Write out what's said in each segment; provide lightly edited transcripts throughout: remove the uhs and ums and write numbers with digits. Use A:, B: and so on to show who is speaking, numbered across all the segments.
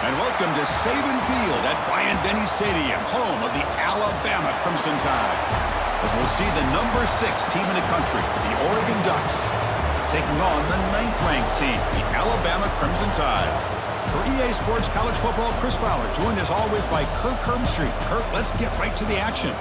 A: And welcome to Saban Field at Bryant-Denny Stadium, home of the Alabama Crimson Tide. As we'll see the number 6 team in the country, the Oregon Ducks, taking on the 9th-ranked team, the Alabama Crimson Tide. For EA Sports College Football, Chris Fowler, joined as always by Kirk Herbstreit. Kirk, let's get right to the action.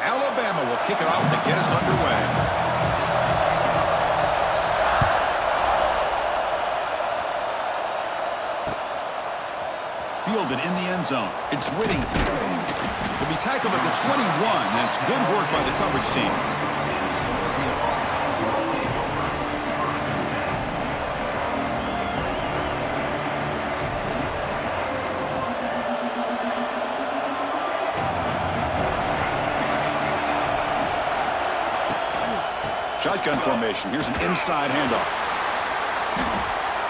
A: Alabama will kick it off to get us underway. Fielded in the end zone. It's Whittington. He'll be tackled at the 21. That's good work by the coverage team. Shotgun formation. Here's an inside handoff.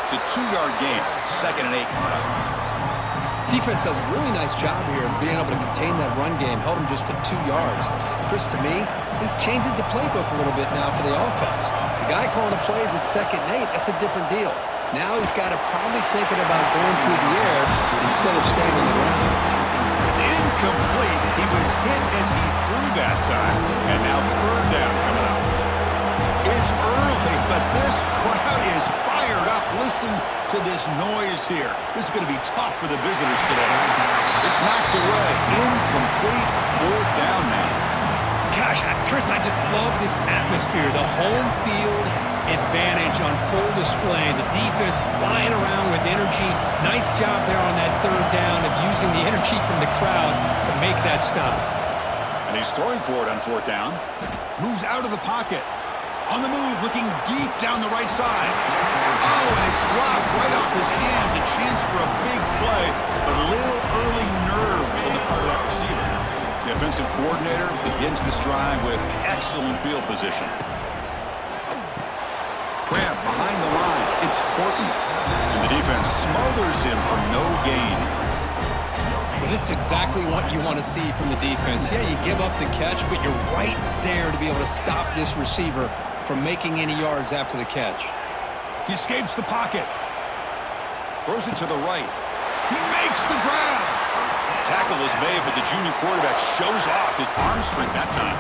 A: It's a 2-yard gain. 2nd and 8 coming up.
B: Defense does a really nice job here of being able to contain that run game. Held him just to 2 yards. Chris, to me, this changes the playbook a little bit now for the offense. The guy calling the plays at 2nd and 8, that's a different deal. Now he's got to probably thinking about going through the air instead of staying on the ground.
A: It's incomplete. He was hit as he threw that time. And now 3rd down coming up. It's early, but this crowd is fired up. Listen to this noise here. This is going to be tough for the visitors today. It's knocked away. Incomplete. 4th down now.
B: Gosh, Chris, I just love this atmosphere. The home field advantage on full display. The defense flying around with energy. Nice job there on that 3rd down of using the energy from the crowd to make that stop.
A: And he's throwing for it on 4th down. Moves out of the pocket. On the move, looking deep down the right side. Oh, and it's dropped right off his hands. A chance for a big play, but a little early nerves on the part of that receiver. The offensive coordinator begins this drive with excellent field position. Grab behind the line. It's Horton. And the defense smothers him for no gain.
B: Well, this is exactly what you want to see from the defense. Yeah, you give up the catch, but you're right there to be able to stop this receiver from making any yards after the catch.
A: He escapes the pocket. Throws it to the right. He makes the grab. Tackle is made, but the junior quarterback shows off his arm strength that time.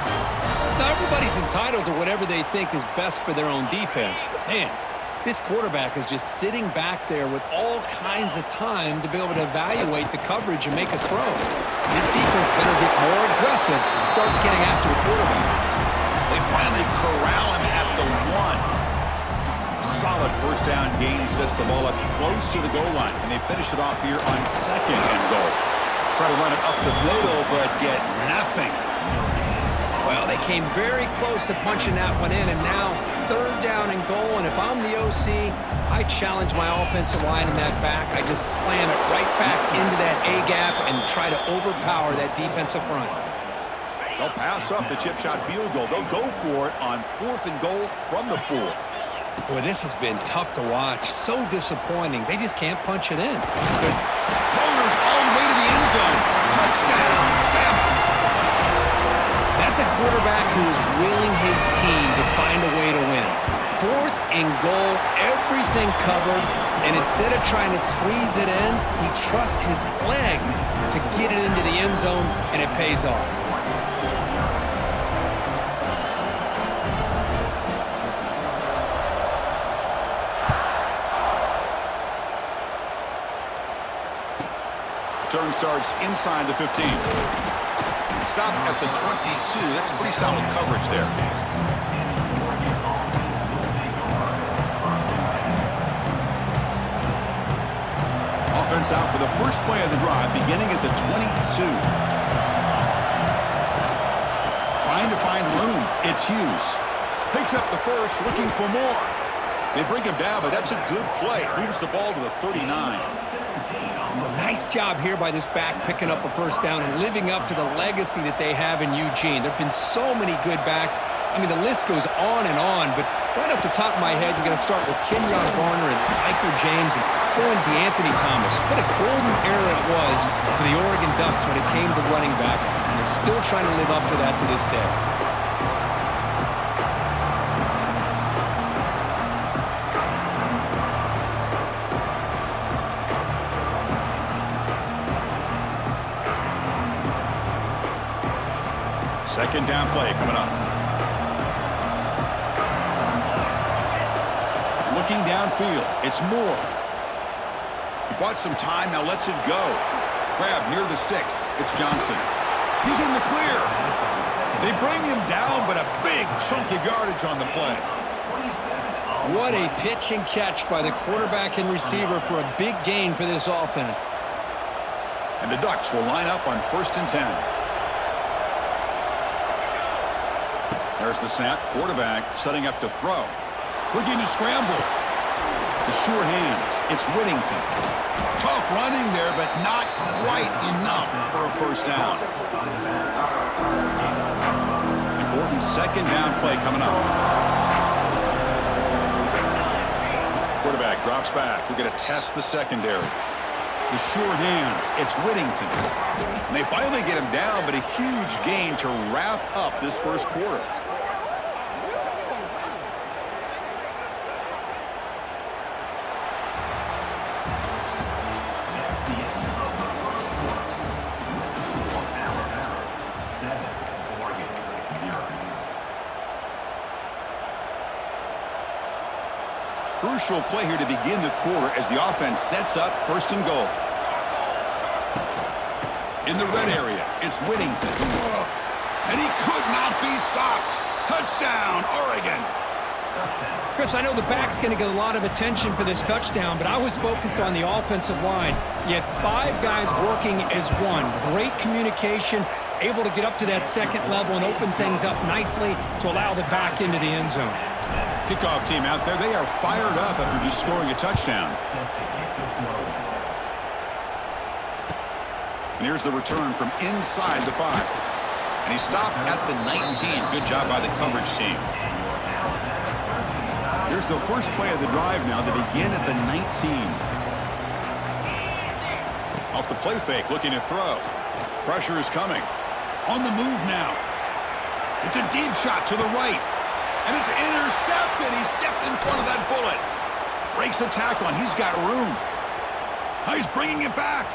B: Now, everybody's entitled to whatever they think is best for their own defense. But, man, this quarterback is just sitting back there with all kinds of time to be able to evaluate the coverage and make a throw. This defense better get more aggressive and start getting after the quarterback.
A: They finally corral him at the 1. Solid 1st down gain sets the ball up close to the goal line, and they finish it off here on 2nd and goal. Try to run it up the middle, but get nothing.
B: Well, they came very close to punching that one in, and now 3rd down and goal. And if I'm the OC, I challenge my offensive line in that back. I just slam it right back into that A-gap and try to overpower that defensive front.
A: They'll pass up the chip shot field goal. They'll go for it on 4th and goal from the 4.
B: Boy, this has been tough to watch. So disappointing. They just can't punch it in. But
A: Motors all the way to the end zone. Touchdown, Bama.
B: That's a quarterback who is willing his team to find a way to win. 4th and goal, everything covered, and instead of trying to squeeze it in, he trusts his legs to get it into the end zone, and it pays off.
A: Turn starts inside the 15. Stop at the 22. That's pretty solid coverage there. Offense out for the first play of the drive, beginning at the 22. Trying to find room. It's Hughes. Picks up the first, looking for more. They bring him down, but that's a good play. Moves the ball to the 39.
B: Well, nice job here by this back picking up a 1st down and living up to the legacy that they have in Eugene. There have been so many good backs. I mean, the list goes on and on, but Right off the top of my head, you're going to start with Kenyon Barner and Michael James and throw in DeAnthony Thomas. What a golden era it was for the Oregon Ducks when it came to running backs, and they're still trying to live up to that to this day.
A: Second down play coming up. Looking downfield, it's Moore. He bought some time, now lets it go. Grab near the sticks, it's Johnson. He's in the clear. They bring him down, but a big chunk of yardage on the play.
B: What a pitch and catch by the quarterback and receiver for a big gain for this offense.
A: And the Ducks will line up on 1st and 10. There's the snap. Quarterback setting up to throw. Looking to scramble. The sure hands. It's Whittington. Tough running there, but not quite enough for a first down. Important second down play coming up. Quarterback drops back. We're going to test the secondary. The sure hands. It's Whittington. And they finally get him down, but a huge gain to wrap up this first quarter. Crucial play here to begin the quarter as the offense sets up 1st and goal. In the red area, it's Whittington. And he could not be stopped. Touchdown, Oregon.
B: Chris, I know the back's going to get a lot of attention for this touchdown, but I was focused on the offensive line. You had 5 guys working as one. Great communication, able to get up to that second level and open things up nicely to allow the back into the end zone.
A: Kickoff team out there, they are fired up after just scoring a touchdown. And here's the return from inside the 5. And he stopped at the 19. Good job by the coverage team. Here's the first play of the drive now to begin at the 19. Off the play fake, looking to throw. Pressure is coming. On the move now. It's a deep shot to the right. And it's intercepted. He stepped in front of that bullet. Breaks a tackle, and he's got room. He's bringing it back.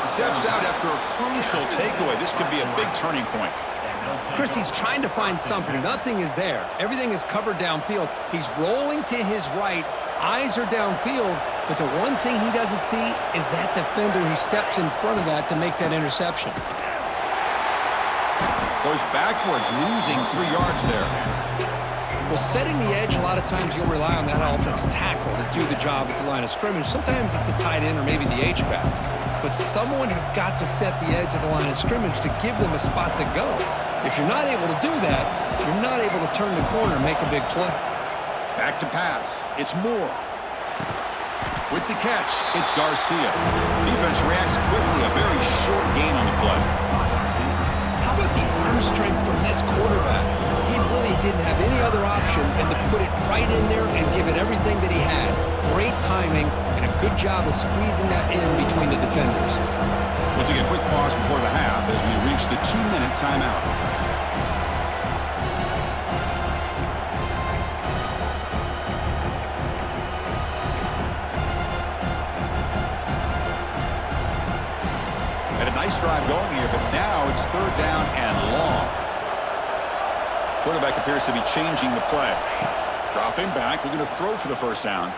A: Steps out after a crucial takeaway. This could be a big turning point.
B: Chris, he's trying to find something. Nothing is there. Everything is covered downfield. He's rolling to his right. Eyes are downfield. But the one thing he doesn't see is that defender who steps in front of that to make that interception.
A: Goes backwards, losing 3 yards there.
B: Well, setting the edge, a lot of times you'll rely on that offensive tackle to do the job at the line of scrimmage. Sometimes it's a tight end or maybe the H-back. But someone has got to set the edge of the line of scrimmage to give them a spot to go. If you're not able to do that, you're not able to turn the corner and make a big play.
A: Back to pass. It's Moore. With the catch, it's Garcia. Defense reacts quickly. A very short gain on the play.
B: How about the arm strength from this quarterback? He really didn't have any other option than to put it right in there and give it everything that he had. Great timing and a good job of squeezing that in between the defenders.
A: We'll take a quick pause before the half as we reach the 2-minute timeout. Had a nice drive going here, but now it's 3rd down and long. Quarterback appears to be changing the play. Dropping back, looking to throw for the first down.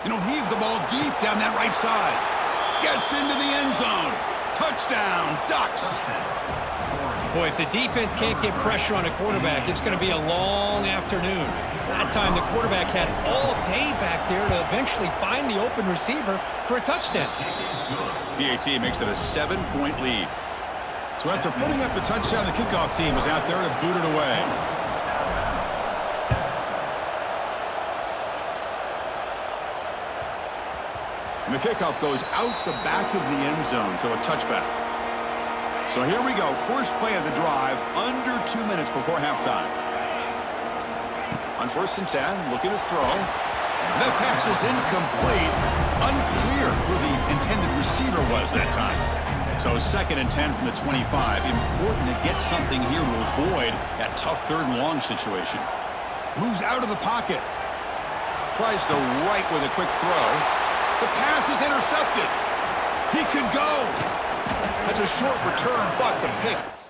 A: And he'll heave the ball deep down that right side. Gets into the end zone. Touchdown, Ducks.
B: Boy, if the defense can't get pressure on a quarterback, it's going to be a long afternoon. That time, the quarterback had all day back there to eventually find the open receiver for a touchdown.
A: PAT makes it a 7-point lead. So after putting up the touchdown, the kickoff team was out there to boot it away. And the kickoff goes out the back of the end zone, so a touchback. So here we go. First play of the drive, under 2 minutes before halftime. On 1st and 10, looking to throw. That pass is incomplete. Unclear who the intended receiver was that time. So 2nd and 10 from the 25. Important to get something here to avoid that tough 3rd and long situation. Moves out of the pocket. Tries the right with a quick throw. The pass is intercepted. He could go. That's a short return, but the pick.